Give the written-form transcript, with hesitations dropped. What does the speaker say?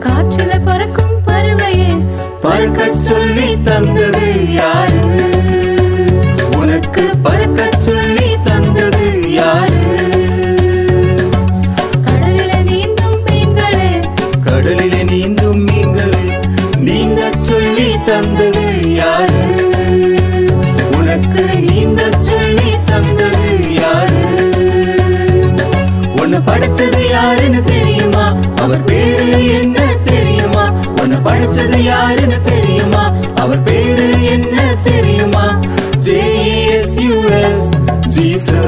காற்றில பறக்கும் பறவையே பறக்க சொல்லி தந்தது யாரு? உனக்கு பறக்க சொல்லி தந்தது யாரு? கடலில நீந்தும் மீன்களே கடலில நீந்தும் மீன்களே நீந்த சொல்லி தந்தது யாரு? உனக்கு நீந்த சொல்லி தந்தது யாரு? உன்னை படைச்சது யாருன்னு தெரியுமா? அவர் பேரு என்ன தெரியுமா? உன்னை படைச்சது யாருன்னு தெரியுமா? அவர் பேரு என்ன தெரியுமா? JESUS, Jesus.